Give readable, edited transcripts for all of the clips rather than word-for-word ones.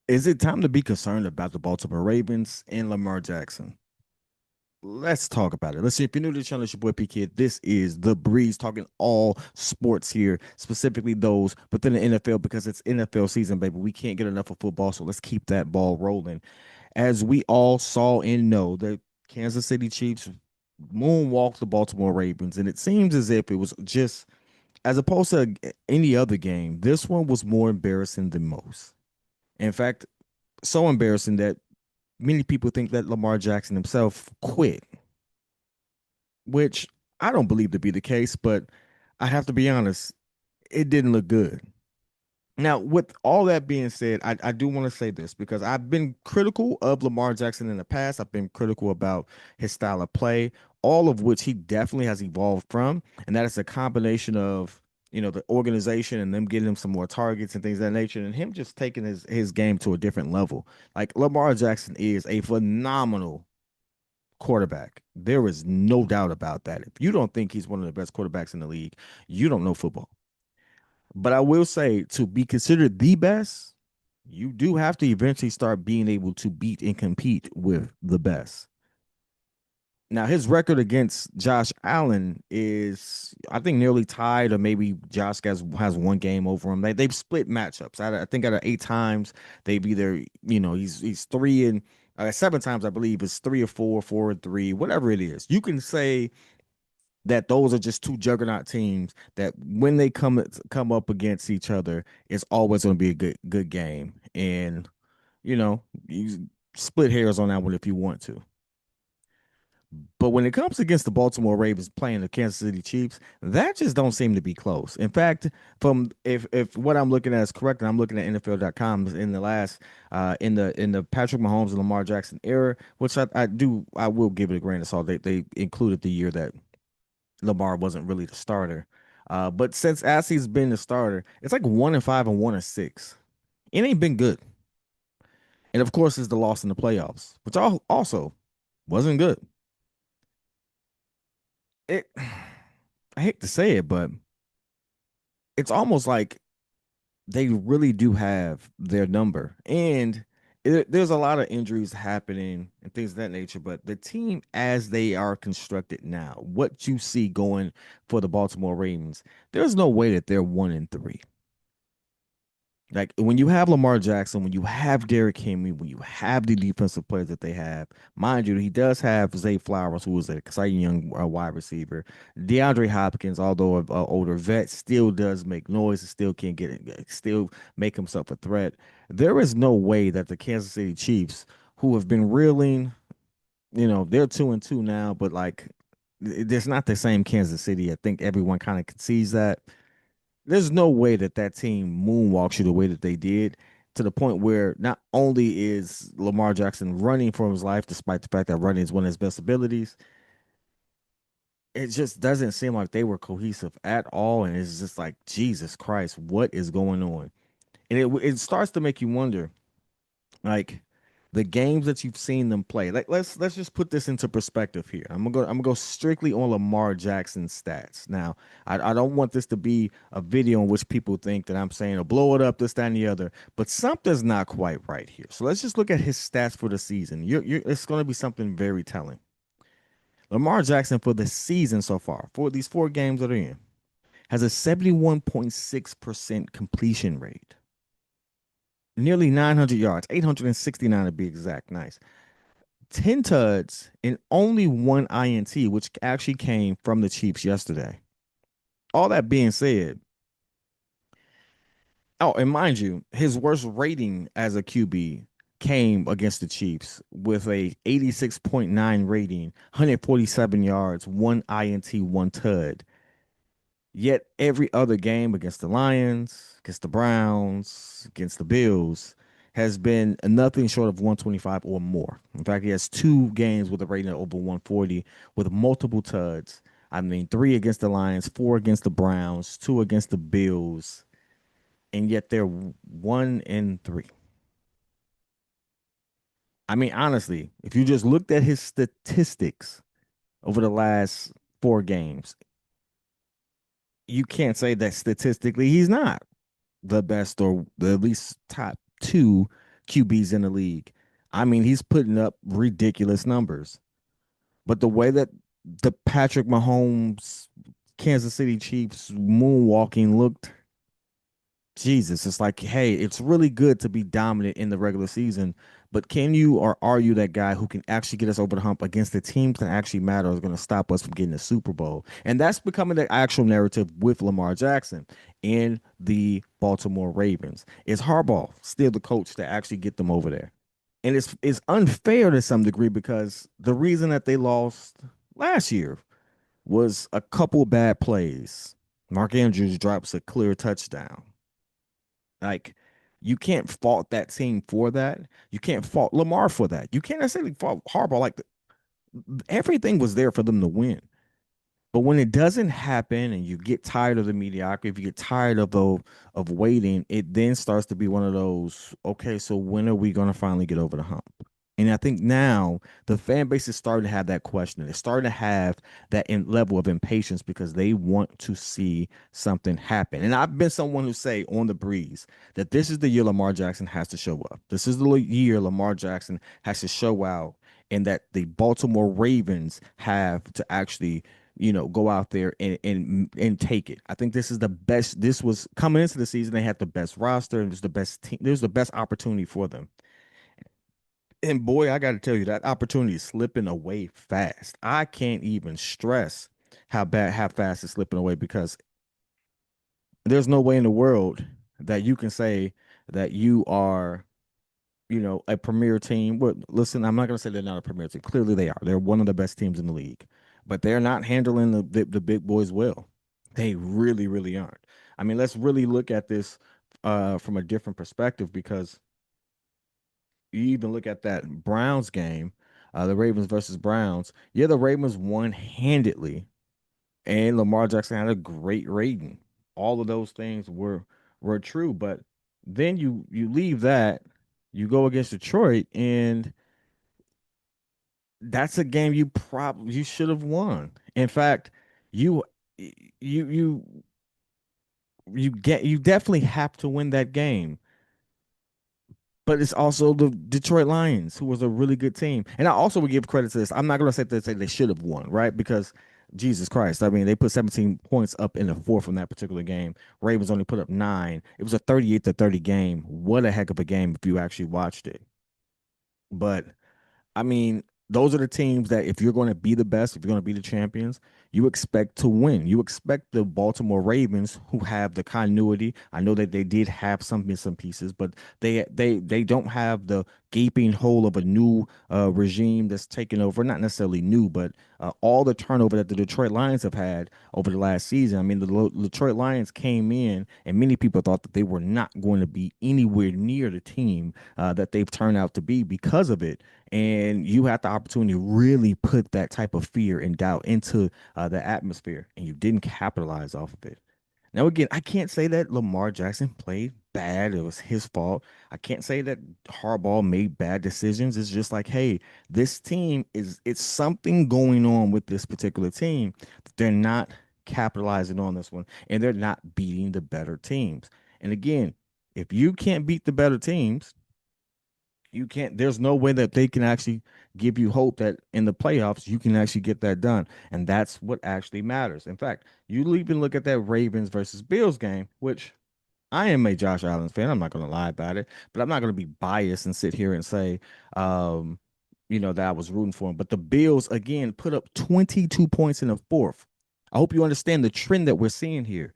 Is it time to be concerned about the Baltimore Ravens and Lamar Jackson? Let's talk about it. Let's see. If you're new to the channel, it's your boy P Kid. This is The Breeze, talking all sports here, specifically those within the NFL because it's NFL season, baby. We can't get enough of football, so let's keep that ball rolling. As we all saw and know, the Kansas City Chiefs moonwalked the Baltimore Ravens, and it seems as if it was just, as opposed to any other game, this one was more embarrassing than most. In fact, so embarrassing that many people think that Lamar Jackson himself quit, which I don't believe to be the case, but I have to be honest, it didn't look good. Now, with all that being said, I do want to say this because I've been critical of Lamar Jackson in the past. I've been critical about his style of play, all of which he definitely has evolved from. And that is a combination of, the organization and them getting him some more targets and things of that nature, and him just taking his game to a different level. Like Lamar Jackson is a phenomenal quarterback. There is no doubt about that. If you don't think he's one of the best quarterbacks in the league, you don't know football. But I will say, to be considered the best, you do have to eventually start being able to beat and compete with the best. Now, his record against Josh Allen is, I think, nearly tied, or maybe Josh has one game over him. They've split matchups. I think out of 8 times, they've either, he's three and seven times, I believe, it's 3 or 4, 4 and 3, whatever it is. You can say that those are just two juggernaut teams that when they come up against each other, it's always going to be a good game. And you split hairs on that one if you want to. But when it comes against the Baltimore Ravens playing the Kansas City Chiefs, that just don't seem to be close. In fact, from if what I'm looking at is correct, and I'm looking at NFL.com in the last in the Patrick Mahomes and Lamar Jackson era, which I will give it a grain of salt. They included the year that Lamar wasn't really the starter. But since as he's been the starter, it's like 1-5 and 1-6. It ain't been good. And of course, it's the loss in the playoffs, which also wasn't good. It I hate to say it, but it's almost like they really do have their number. And there's a lot of injuries happening and things of that nature. But the team, as they are constructed now, what you see going for the Baltimore Ravens, there's no way that they're 1-3. Like when you have Lamar Jackson, when you have Derrick Henry, when you have the defensive players that they have, mind you, he does have Zay Flowers, who is an exciting young wide receiver. DeAndre Hopkins, although an older vet, still does make noise and still can get it, still make himself a threat. There is no way that the Kansas City Chiefs, who have been reeling, they're 2-2 now, but like there's not the same Kansas City. I think everyone kind of concedes that there's no way that that team moonwalks you the way that they did, to the point where not only is Lamar Jackson running for his life, despite the fact that running is one of his best abilities, it just doesn't seem like they were cohesive at all. And it's just like, Jesus Christ, what is going on? And it starts to make you wonder, like the games that you've seen them play. Like let's just put this into perspective here. I'm gonna go strictly on Lamar Jackson's stats. Now, I don't want this to be a video in which people think that I'm saying to blow it up, this, that, and the other, but something's not quite right here. So let's just look at his stats for the season. It's gonna be something very telling. Lamar Jackson for the season so far, for these 4 games that are in, has a 71.6% completion rate. Nearly 900 yards, 869 to be exact. Nice. 10 tuds and only one INT, which actually came from the Chiefs yesterday. All that being said, oh, and mind you, his worst rating as a QB came against the Chiefs with a 86.9 rating, 147 yards, one INT, one tud. Yet every other game against the Lions, against the Browns, against the Bills has been nothing short of 125 or more. In fact, he has 2 games with a rating of over 140 with multiple tuds. I mean, 3 against the Lions, 4 against the Browns, 2 against the Bills, and yet they're 1-3. I mean, honestly, if you just looked at his statistics over the last 4 games, you can't say that statistically he's not the best or the at least top 2 QBs in the league. I mean, he's putting up ridiculous numbers. But the way that the Patrick Mahomes Kansas City Chiefs moonwalking looked, Jesus, it's like, hey, it's really good to be dominant in the regular season, but can you or are you that guy who can actually get us over the hump against the teams that actually matter, is going to stop us from getting the Super Bowl? And that's becoming the actual narrative with Lamar Jackson and the Baltimore Ravens. Is Harbaugh still the coach to actually get them over there? And it's unfair to some degree because the reason that they lost last year was a couple bad plays. Mark Andrews drops a clear touchdown. Like, you can't fault that team for that. You can't fault Lamar for that. You can't necessarily fault Harbaugh. Like, everything was there for them to win. But when it doesn't happen and you get tired of the mediocrity, if you get tired of waiting, it then starts to be one of those, okay, so when are we going to finally get over the hump? And I think now the fan base is starting to have that question. They're starting to have that level of impatience because they want to see something happen. And I've been someone who say on the breeze that this is the year Lamar Jackson has to show up. This is the year Lamar Jackson has to show out, and that the Baltimore Ravens have to actually go out there and take it. I think this is the best. This was coming into the season. They had the best roster, and it was the best team. There's the best opportunity for them. And boy, I got to tell you, that opportunity is slipping away fast. I can't even stress how fast it's slipping away because there's no way in the world that you can say that you are, a premier team. But listen, I'm not going to say they're not a premier team. Clearly, they are. They're one of the best teams in the league, but they're not handling the big boys well. They really, really aren't. I mean, let's really look at this from a different perspective because you even look at that Browns game, the Ravens versus Browns. Yeah, the Ravens won handedly, and Lamar Jackson had a great rating. All of those things were true, but then you leave that, you go against Detroit, and that's a game you should have won. In fact, you you you you definitely have to win that game. But it's also the Detroit Lions, who was a really good team. And I also would give credit to this. I'm not going to say they should have won, right? Because Jesus Christ, I mean, they put 17 points up in the fourth from that particular game. Ravens only put up 9. It was a 38-30 game. What a heck of a game if you actually watched it. But I mean, those are the teams that if you're going to be the best, if you're going to be the champions, you expect to win. You expect the Baltimore Ravens, who have the continuity. I know that they did have some pieces, but they don't have the gaping hole of a new regime that's taken over. Not necessarily new, but all the turnover that the Detroit Lions have had over the last season. I mean, the Detroit Lions came in, and many people thought that they were not going to be anywhere near the team that they've turned out to be because of it. And you had the opportunity to really put that type of fear and doubt into the atmosphere, and you didn't capitalize off of it. Now, again, I can't say that Lamar Jackson played bad. It was his fault. I can't say that Harbaugh made bad decisions. It's just like, hey, this team it's something going on with this particular team. They're not capitalizing on this one, and they're not beating the better teams. And again, if you can't beat the better teams, you can't, there's no way that they can actually give you hope that in the playoffs you can actually get that done. And that's what actually matters. In fact, you even look at that Ravens versus Bills game, which I am a Josh Allen fan. I'm not going to lie about it, but I'm not going to be biased and sit here and say, um, that I was rooting for him. But the Bills, again, put up 22 points in the fourth. I hope you understand the trend that we're seeing here.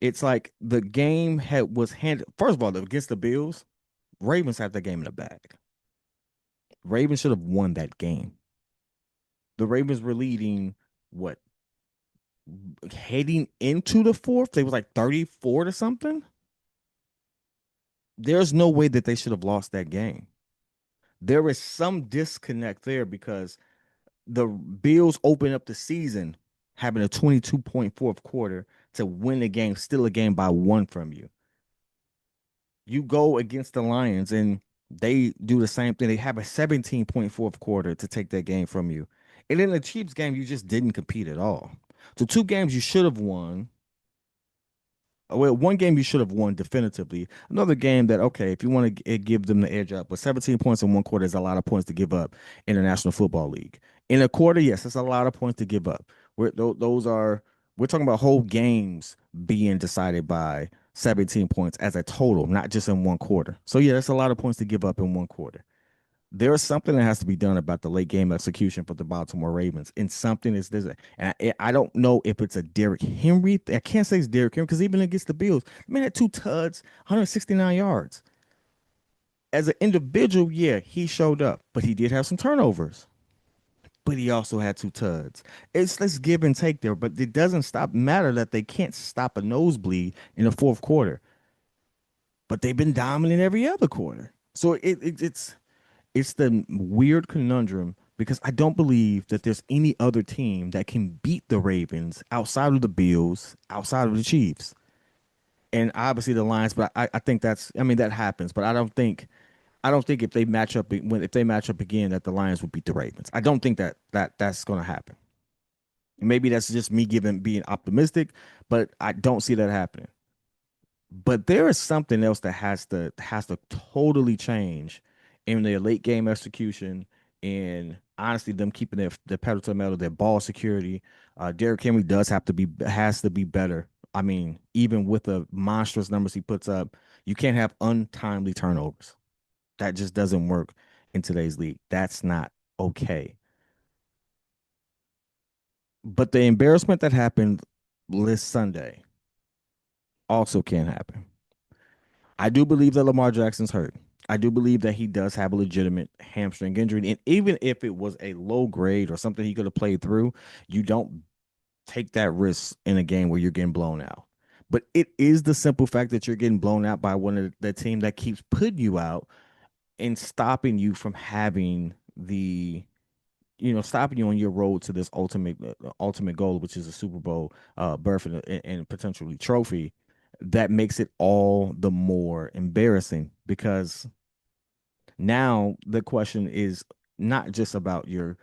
It's like the game was handed, first of all, against the Bills, Ravens had the game in the bag. Ravens should have won that game. The Ravens were leading what, heading into the fourth? They was like 34 to something. There's no way that they should have lost that game. There is some disconnect there because the Bills opened up the season having a 22-point fourth quarter to win the game, still a game by one from you. You go against the Lions and they do the same thing. They have a 17-point fourth quarter to take that game from you. And in the Chiefs game, you just didn't compete at all. So two games you should have won, Well, one game you should have won definitively. Another game that, okay, if you want to give them the edge up, but 17 points in one quarter is a lot of points to give up in the National Football League. In a quarter, yes, it's a lot of points to give up. Those are, we're talking about whole games being decided by 17 points as a total, not just in one quarter. So yeah, that's a lot of points to give up in one quarter. There is something that has to be done about the late game execution for the Baltimore Ravens, and something is this. And I don't know if it's a Derrick Henry. I can't say it's Derrick Henry because even against the Bills, the man had two tuds, 169 yards. As an individual, yeah, he showed up, but he did have some turnovers. But he also had two tuds. It's let's give and take there, but it doesn't stop matter that they can't stop a nosebleed in the fourth quarter. But they've been dominant every other quarter. So it's the weird conundrum because I don't believe that there's any other team that can beat the Ravens outside of the Bills, outside of the Chiefs, and obviously the Lions. But I think that's, I mean, that happens. But I don't think if they match up if they match up again that the Lions will beat the Ravens. I don't think that's going to happen. Maybe that's just me giving being optimistic, but I don't see that happening. But there is something else that has to totally change in their late game execution and honestly them keeping their pedal to the metal, their ball security. Derrick Henry has to be better. I mean, even with the monstrous numbers he puts up, you can't have untimely turnovers. That just doesn't work in today's league. That's not okay. But the embarrassment that happened this Sunday also can't happen. I do believe that Lamar Jackson's hurt. I do believe that he does have a legitimate hamstring injury. And even if it was a low grade or something he could have played through, you don't take that risk in a game where you're getting blown out. But it is the simple fact that you're getting blown out by one of the team that keeps putting you out and stopping you from having stopping you on your road to this ultimate goal, which is a Super Bowl berth and potentially trophy. That makes it all the more embarrassing because now the question is not just about your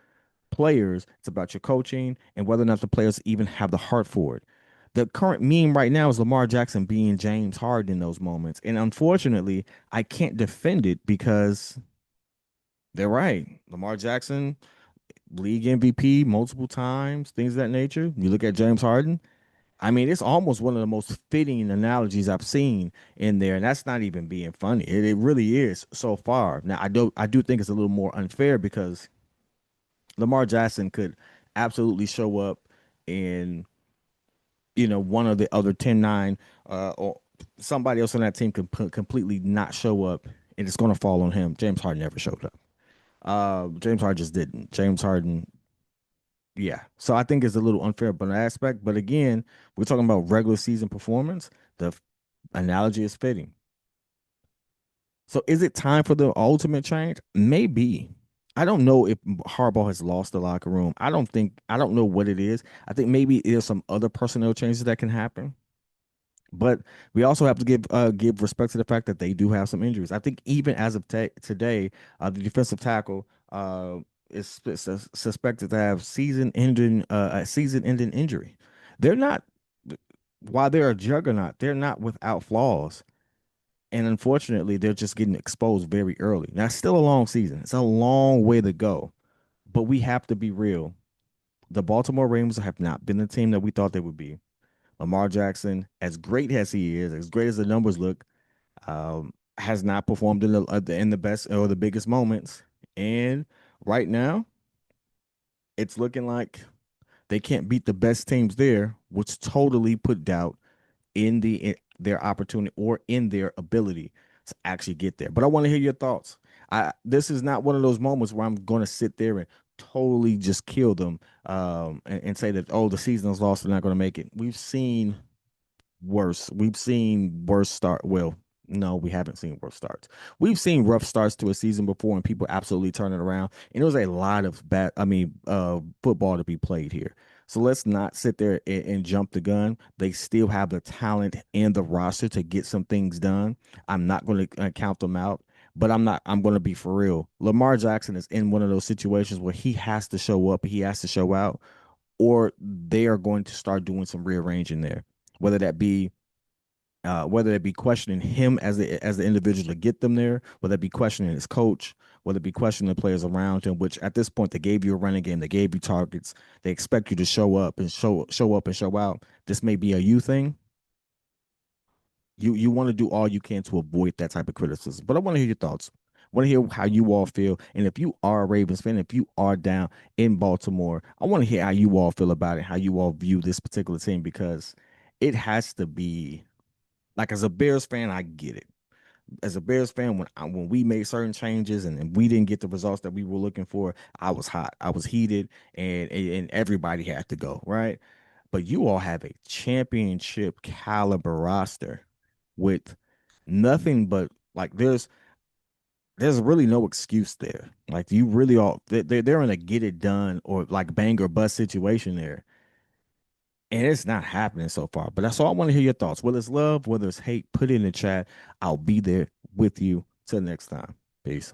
players, it's about your coaching and whether or not the players even have the heart for it. The current meme right now is Lamar Jackson being James Harden in those moments. And unfortunately, I can't defend it because they're right. Lamar Jackson, league MVP multiple times, things of that nature. You look at James Harden. I mean, it's almost one of the most fitting analogies I've seen in there, and that's not even being funny. It really is so far. Now, I do think it's a little more unfair because Lamar Jackson could absolutely show up in one of the other 10-9, or somebody else on that team could completely not show up, and it's going to fall on him. James Harden never showed up. James Harden just didn't. James Harden, yeah. So I think it's a little unfair but an aspect. But again, we're talking about regular season performance. The analogy is fitting. So is it time for the ultimate change? Maybe. I don't know if Harbaugh has lost the locker room. I don't know what it is. I think maybe there's some other personnel changes that can happen. But we also have to give respect to the fact that they do have some injuries. I think even as of today, the defensive tackle is suspected to have a season-ending injury. They're not, while they're a juggernaut, they're not without flaws. And unfortunately, they're just getting exposed very early. Now, it's still a long season. It's a long way to go. But we have to be real. The Baltimore Ravens have not been the team that we thought they would be. Lamar Jackson, as great as he is, as great as the numbers look, has not performed in the best or the biggest moments. And right now, it's looking like they can't beat the best teams there, which totally put doubt in their opportunity or in their ability to actually get there. But I want to hear your thoughts. This is not one of those moments where I'm going to sit there and totally just kill them and say that, oh, the season is lost, they're not going to make it. We've seen worse. We've seen worse start. Well, no, we haven't seen worse starts. We've seen rough starts to a season before, and people absolutely turn it around. And there was a lot of football to be played here. So let's not sit there and jump the gun. They still have the talent and the roster to get some things done. I'm not going to count them out, but I'm not. I'm going to be for real. Lamar Jackson is in one of those situations where he has to show up, he has to show out, or they are going to start doing some rearranging there, whether that be whether it be questioning him as the individual to get them there, whether it be questioning his coach, whether it be questioning the players around him. Which at this point they gave you a running game, they gave you targets, they expect you to show up and show out. This may be a you thing. You want to do all you can to avoid that type of criticism. But I want to hear your thoughts. I want to hear how you all feel, and if you are a Ravens fan, if you are down in Baltimore, I want to hear how you all feel about it, how you all view this particular team, because it has to be like, as a Bears fan, I get it. As a Bears fan, when we made certain changes and we didn't get the results that we were looking for, I was hot, I was heated, and everybody had to go, right? But you all have a championship caliber roster with nothing but, like, there's really no excuse there. Like, you really all they're in a get it done or like bang or bust situation there. And it's not happening so far. But that's all I want to hear your thoughts. Whether it's love, whether it's hate, put it in the chat. I'll be there with you till next time. Peace.